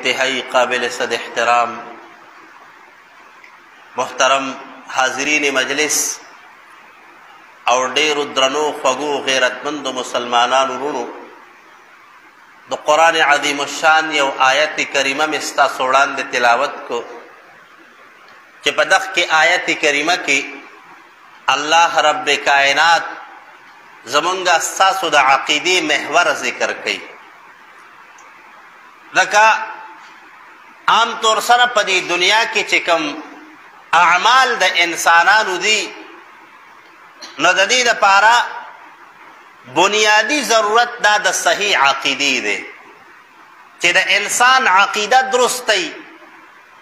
انتہائی قابل صد احترام محترم حاضرین مجلس اور ډیرو درنو خوږو غیرتمندو مسلمانانو ورونو د قرآن عظیم الشان یو آیت کریمه مې ستاسو وړاندې تلاوت کو چې په دغه کې آیت کریمه کې الله رب کائنات زمونږ ستاسو د عقیدې محور ذکر کوي. لکه عام طور سره په دې دنیا کې چې کوم اعمال د انسانانو دي نو د دې لپاره بنیادی ضرورت دا د صحیح عقیدې دی چې د انسان عقیده درستی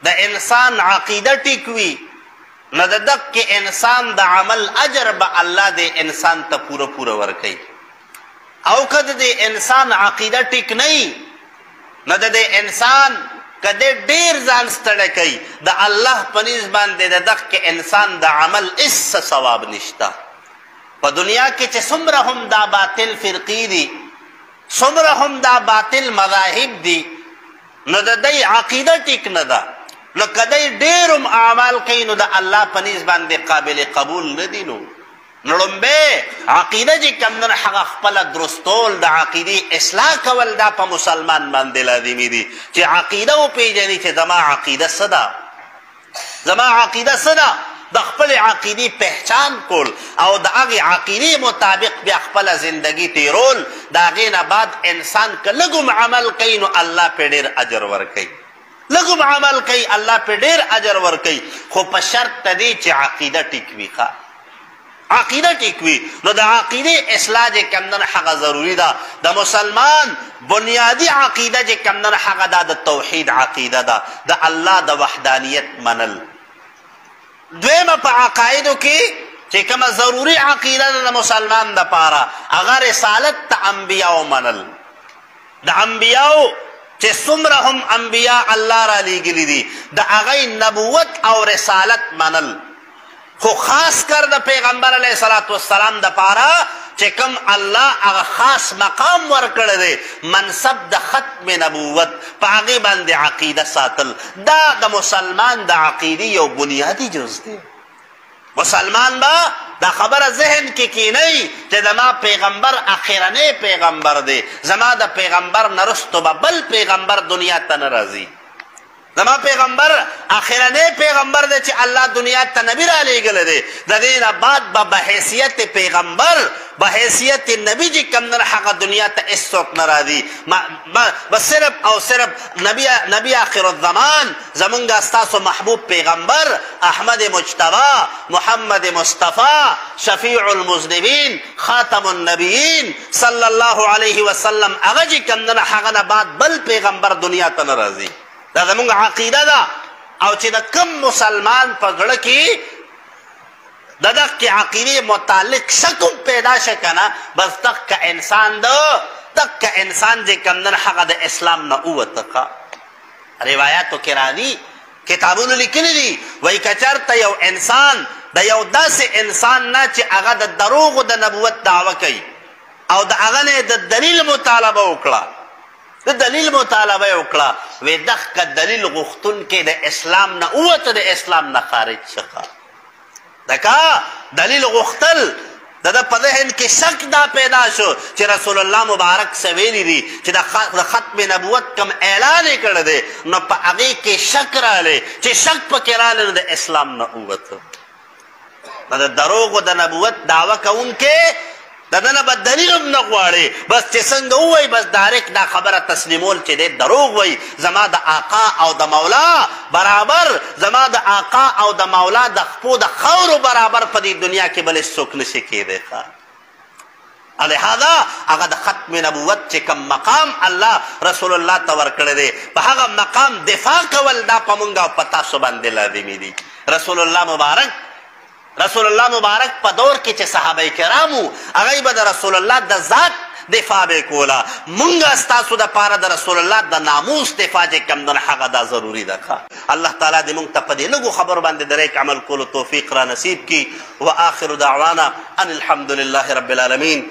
د انسان عقیده ټیک وي نو د دغه انسان د عمل اجر به الله د انسان ته پوره پوره ورکوي. او که د انسان عقیده ټیک نه وي نو د انسان کده ډیر ځان ستړی کوي د الله په نسبت باندې د دغه انسان د عمل هیڅ ثواب نشته. په دنیا کې چې څومره هم دا باطل فرقې دي څومره هم دا باطل مذاهب دي نو د دوی عقیده ټیک نه ده نو که دوی ډېر هم اعمال کوي نو د الله په نسبت باندې قابل قبول نه دي. نو لومبی عقیده چې کوم ده هغه خپله درستول د عقیدې اصلاح کول دا په مسلمان باندې لازمي دي چې عقیده وپېژني چې زما عقیده څه ده زما عقیده څه ده د خپل عقیدې پہچان کول او د هغې عقیدې مطابق بیا خپله زندگی تیرول د هغې نه بعد انسان که لږ هم عمل کوي نو الله پرې ډېر اجر ورکوي لږ هم عمل کوي الله پرې ډېر اجر ورکوي خو په شرط د دې چې عقیده ټیک وي عقیده ټیک وي نو د عقیدې اصلاح چې کوم ده هغه ضروري ده. د مسلمان بنیادي عقیده چې کوم ده هغه دا د توحید عقیده ده د الله د وحدانیت منل. دویمه په عقایدو کې چې کومه ضروري عقیده ده د مسلمان دپاره هغه رسالت د انبیاو منل. د انبیاو چې څومره هم انبیا الله را لیږلي دي د هغې نبوت او رسالت منل خو خاص کر د پیغمبر علیه صلات والسلام دپاره چې کوم الله هغه خاص مقام ورکړی دی منصب د ختم نبوت په هغې باندې عقیده ساتل دا د مسلمان د عقیدې یو بنیادي جز دی. مسلمان به دا خبره ذهن کې کینی چې زما پیغمبر اخرنی پیغمبر دی زما د پیغمبر نه رستو به بل پیغمبر دنیا ته نه راځي زما پیغمبر اخرنی پیغمبر دی چې الله دنیا ته نبی را لیږلی دی د دې نه بعد به بحیثیت پیغمبر بحیثیت نبی چې کوم ده هغه دنیا ته هېڅوک نه راځي بس صرف او صرف نبی آخر الزمان زمونږ ستاسو محبوب پیغمبر احمد مجتبی محمد مصطفی شفیع المذنبین خاتم النبیین صلی الله علیه وسلم هغه چې کوم ده هغه نه بعد بل پیغمبر دنیا ته نه راځي. دا زمونږ عقیده ده او چې د کم مسلمان په زړه کې د دغه عقیدې متعلق شک پیدا شه که نه بس دغه انسان چې کوم ده هغه د اسلام نه ووته. روایاتو کې راځي کتابونو لیکلي دي وایي که چېرته یو انسان د یو داسې انسان نه چې هغه د دروغو د نبوت دعوه کوي او د هغه نه د دلیل مطالبه وکړه د دلیل مطالبه یې وکړه وی دغه دلیل غوښتونکی د اسلام نه ووته د اسلام نه خارج څخه دکه دلیل غوښتل د ده په ذهن کې شک دا پیدا شو چې رسول الله مبارک څه ویلي دي چې د ختم نبوت کوم اعلان یې کړی دی نو په هغې کې شک رالی چې شک پکې رالی نو د اسلام نه ووته. نو د دروغو د نبوت دعوه کوونکې د ده نه به دلیل هم نه غواړي بس چې څنګه ووایي بس ډایرکټ دا خبره تسلیمول چې دی دروغ وایي زما د آقا او د مولا برابر زما د آقا او د مولا د خپو د خاورو برابر په دې دنیا کې بل هېڅوک نشي کیدی. لهذا هغه د ختم نبوت چې کوم مقام الله رسول الله ته ورکړی دی په هغه مقام دفاع کول دا په موږ او په تاسو باندې لازمي دي. رسول الله مبارک په دور کې چې صحابه کرامو هغوی به د رسول الله د ذات دفاع به کوله مونږ ستاسو دپاره د رسول الله د ناموس دفاع چې کوم ده هغه دا ضروري ده. الله تعالی دې مونږ ته په دې لږو خبرو باندې د ریک عمل کولو توفیق را نصیب کړي. واخر دعوانا ان الحمد لله رب العالمین.